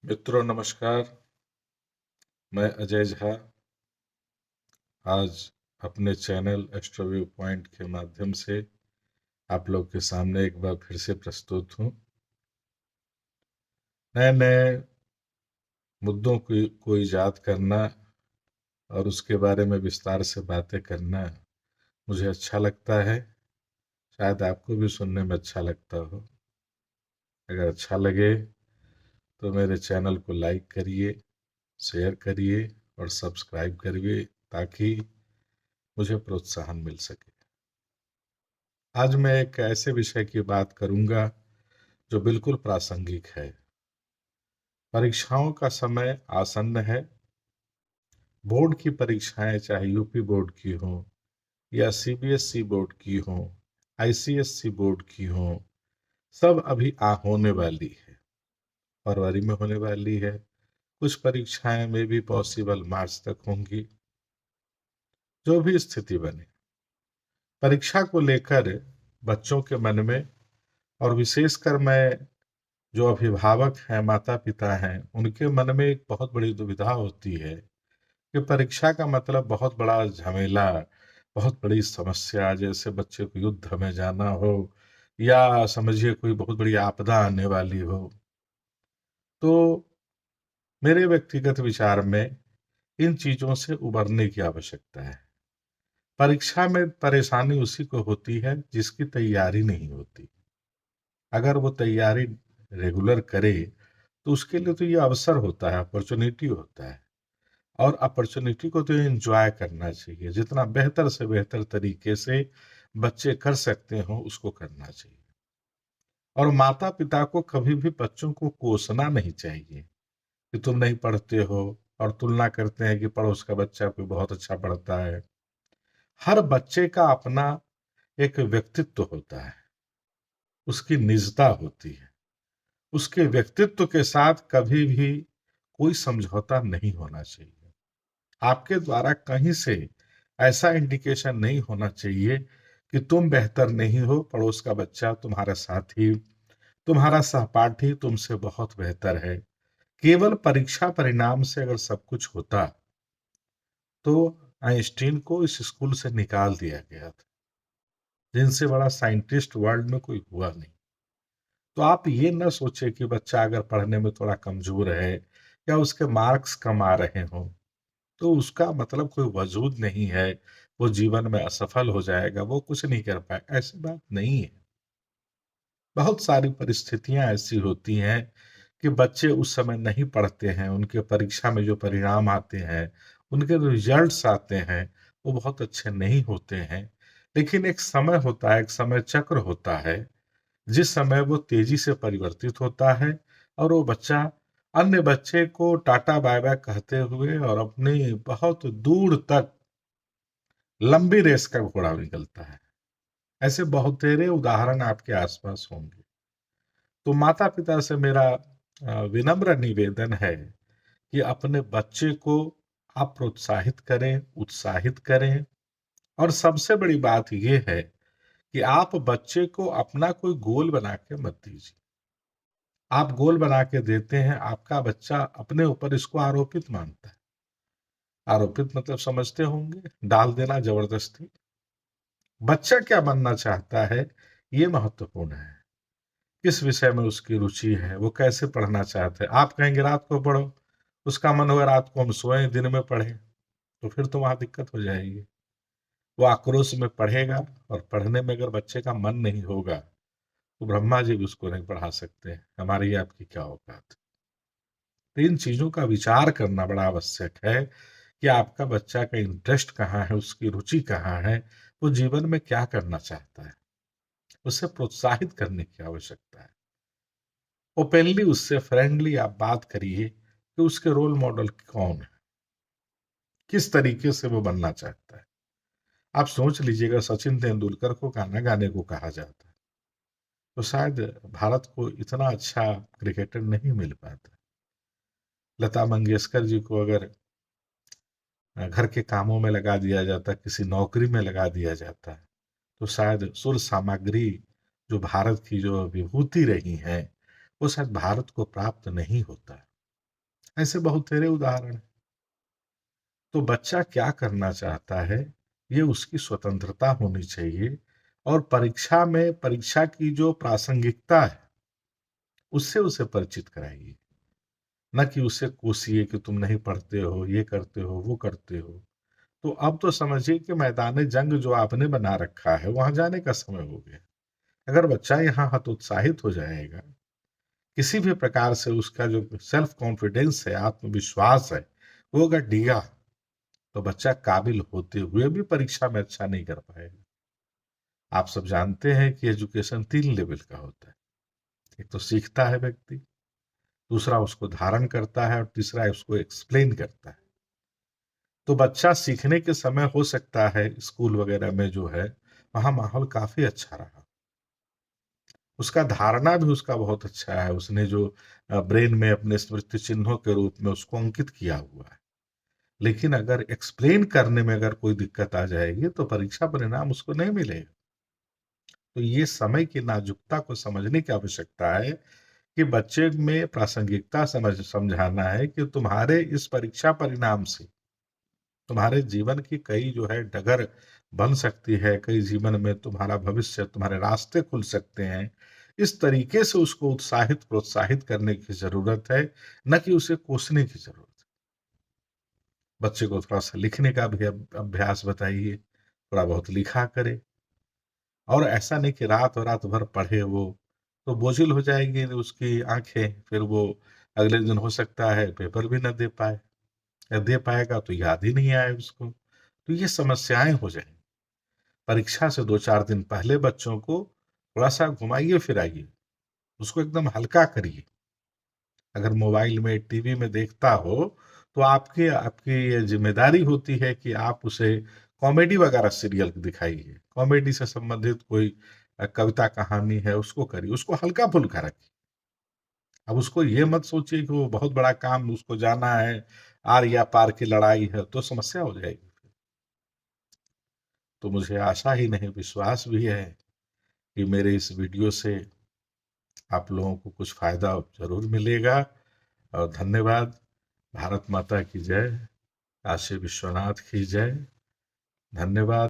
मित्रों नमस्कार। मैं अजय झा आज अपने चैनल एस्ट्रोव्यू पॉइंट के माध्यम से आप लोग के सामने एक बार फिर से प्रस्तुत हूँ। नए नए मुद्दों को इजाद करना और उसके बारे में विस्तार से बातें करना मुझे अच्छा लगता है। शायद आपको भी सुनने में अच्छा लगता हो। अगर अच्छा लगे तो मेरे चैनल को लाइक करिए, शेयर करिए और सब्सक्राइब करिए ताकि मुझे प्रोत्साहन मिल सके। आज मैं एक ऐसे विषय की बात करूंगा जो बिल्कुल प्रासंगिक है। परीक्षाओं का समय आसन्न है। बोर्ड की परीक्षाएं चाहे यूपी बोर्ड की हो या सीबीएसई बोर्ड की हो, आईसीएसई बोर्ड की हो, सब अभी होने वाली है। फरवरी में होने वाली है। कुछ परीक्षाएं में भी पॉसिबल मार्च तक होंगी। जो भी स्थिति बने, परीक्षा को लेकर बच्चों के मन में और विशेषकर मैं जो अभिभावक हैं, माता पिता हैं, उनके मन में एक बहुत बड़ी दुविधा होती है कि परीक्षा का मतलब बहुत बड़ा झमेला, बहुत बड़ी समस्या, जैसे बच्चे को युद्ध में जाना हो या समझिए कोई बहुत बड़ी आपदा आने वाली हो। तो मेरे व्यक्तिगत विचार में इन चीजों से उबरने की आवश्यकता है। परीक्षा में परेशानी उसी को होती है जिसकी तैयारी नहीं होती। अगर वो तैयारी रेगुलर करे तो उसके लिए तो ये अवसर होता है, अपॉर्चुनिटी होता है। और अपॉर्चुनिटी को तो एंजॉय करना चाहिए। जितना बेहतर से बेहतर तरीके से बच्चे कर सकते हो उसको करना चाहिए। और माता पिता को कभी भी बच्चों को कोसना नहीं चाहिए कि तुम नहीं पढ़ते हो, और तुलना करते हैं कि पड़ोस का बच्चा कोई बहुत अच्छा पढ़ता है। हर बच्चे का अपना एक व्यक्तित्व होता है, उसकी निजता होती है। उसके व्यक्तित्व के साथ कभी भी कोई समझौता नहीं होना चाहिए। आपके द्वारा कहीं से ऐसा इंडिकेशन नहीं होना चाहिए कि तुम बेहतर नहीं हो, पड़ोस का बच्चा, तुम्हारा साथी, तुम्हारा सहपाठी तुमसे बहुत बेहतर है। केवल परीक्षा परिणाम से अगर सब कुछ होता तो आइंस्टीन को इस स्कूल से निकाल दिया गया था, जिनसे बड़ा साइंटिस्ट वर्ल्ड में कोई हुआ नहीं। तो आप ये न सोचे कि बच्चा अगर पढ़ने में थोड़ा कमजोर है या उसके मार्क्स कम आ रहे हों तो उसका मतलब कोई वजूद नहीं है, वो जीवन में असफल हो जाएगा, वो कुछ नहीं कर पाएगा। ऐसी बात नहीं है। बहुत सारी परिस्थितियां ऐसी होती हैं कि बच्चे उस समय नहीं पढ़ते हैं, उनके परीक्षा में जो परिणाम आते हैं, उनके रिजल्ट्स आते हैं, वो बहुत अच्छे नहीं होते हैं। लेकिन एक समय होता है, एक समय चक्र होता है, जिस समय वो तेजी से परिवर्तित होता है और वो बच्चा अन्य बच्चे को टाटा बाय बाय कहते हुए और अपनी बहुत दूर तक लंबी रेस का घोड़ा निकलता है। ऐसे बहुतेरे उदाहरण आपके आसपास होंगे। तो माता पिता से मेरा विनम्र निवेदन है कि अपने बच्चे को आप प्रोत्साहित करें, उत्साहित करें। और सबसे बड़ी बात यह है कि आप बच्चे को अपना कोई गोल बना के मत दीजिए। आप गोल बना के देते हैं, आपका बच्चा अपने ऊपर इसको आरोपित मानता है। आरोपित मतलब समझते होंगे, डाल देना जबरदस्ती। बच्चा क्या बनना चाहता है ये महत्वपूर्ण है। किस विषय में उसकी रुचि है, वो कैसे पढ़ना चाहता है। आप कहेंगे रात को पढ़ो, उसका मन होगा रात को हम सोए दिन में पढ़े, तो फिर तो वहां दिक्कत हो जाएगी। वो आक्रोश में पढ़ेगा और पढ़ने में अगर बच्चे का मन नहीं होगा तो ब्रह्मा जी भी उसको नहीं पढ़ा सकते। हमारी आपकी क्या औकात। तो इन चीजों का विचार करना बड़ा आवश्यक है कि आपका बच्चा का इंटरेस्ट कहाँ है, उसकी रुचि कहाँ है, वो जीवन में क्या करना चाहता है। उसे प्रोत्साहित करने की आवश्यकता है। ओपनली उससे फ्रेंडली आप बात करिए कि उसके रोल मॉडल कौन है, किस तरीके से वो बनना चाहता है। आप सोच लीजिएगा, सचिन तेंदुलकर को गाना गाने को कहा जाता है तो शायद भारत को इतना अच्छा क्रिकेटर नहीं मिल पाता। लता मंगेशकर जी को अगर घर के कामों में लगा दिया जाता, किसी नौकरी में लगा दिया जाता, तो शायद सुर सामग्री जो भारत की जो विभूति रही है वो शायद भारत को प्राप्त नहीं होता। ऐसे बहुत तेरे उदाहरण हैं। तो बच्चा क्या करना चाहता है, ये उसकी स्वतंत्रता होनी चाहिए। और परीक्षा में परीक्षा की जो प्रासंगिकता है उससे उसे परिचित कराइए, न कि उसे कोसिए कि तुम नहीं पढ़ते हो, ये करते हो, वो करते हो। तो अब तो समझिए कि मैदान जंग जो आपने बना रखा है वहां जाने का समय हो गया। अगर बच्चा यहाँ हतोत्साहित हो जाएगा, किसी भी प्रकार से उसका जो सेल्फ कॉन्फिडेंस है, आत्मविश्वास है, वो अगर डिगा, तो बच्चा काबिल होते हुए भी परीक्षा में अच्छा नहीं कर पाएगा। आप सब जानते हैं कि एजुकेशन 3 लेवल का होता है। एक तो सीखता है व्यक्ति, दूसरा उसको धारण करता है, और तीसरा उसको एक्सप्लेन करता है। तो बच्चा सीखने के समय हो सकता है स्कूल वगैरह में जो है वहां माहौल काफी अच्छा रहा, उसका धारणा भी उसका बहुत अच्छा है, उसने जो ब्रेन में अपने स्मृति चिन्हों के रूप में उसको अंकित किया हुआ है। लेकिन अगर एक्सप्लेन करने में अगर कोई दिक्कत आ जाएगी तो परीक्षा परिणाम उसको नहीं मिलेगा। तो ये समय की नाजुकता को समझने की आवश्यकता है कि बच्चे में प्रासंगिकता समझाना है कि तुम्हारे इस परीक्षा परिणाम से तुम्हारे जीवन की कई जो है डगर बन सकती है, कई जीवन में तुम्हारा भविष्य, तुम्हारे रास्ते खुल सकते हैं। इस तरीके से उसको उत्साहित प्रोत्साहित करने की जरूरत है, न कि उसे कोसने की जरूरत है। बच्चे को थोड़ा सा लिखने का भी अभ्यास बताइए, थोड़ा बहुत लिखा करे। और ऐसा नहीं कि रात और रात भर पढ़े वो, तो बोझिल हो जाएगी उसकी आंखें, फिर वो अगले दिन हो सकता है पेपर भी न दे पाए, या दे पाएगा तो याद ही नहीं आए उसको। तो ये समस्याएं हो जाएंगी। परीक्षा से 2-4 दिन पहले बच्चों को थोड़ा सा घुमाइए फिराइए, उसको एकदम हल्का करिए। अगर मोबाइल में टीवी में देखता हो तो आपकी आपकी ये जिम्मेदारी होती है कि आप उसे कॉमेडी वगैरह सीरियल दिखाइए, कॉमेडी से संबंधित कोई कविता कहानी है उसको करिए, उसको हल्का फुल्का रखिए। अब उसको ये मत सोचिए कि वो बहुत बड़ा काम उसको जाना है, आर या पार की लड़ाई है, तो समस्या हो जाएगी। तो मुझे आशा ही नहीं, विश्वास भी है कि मेरे इस वीडियो से आप लोगों को कुछ फायदा जरूर मिलेगा। और धन्यवाद। भारत माता की जय। काशी विश्वनाथ की जय। धन्यवाद।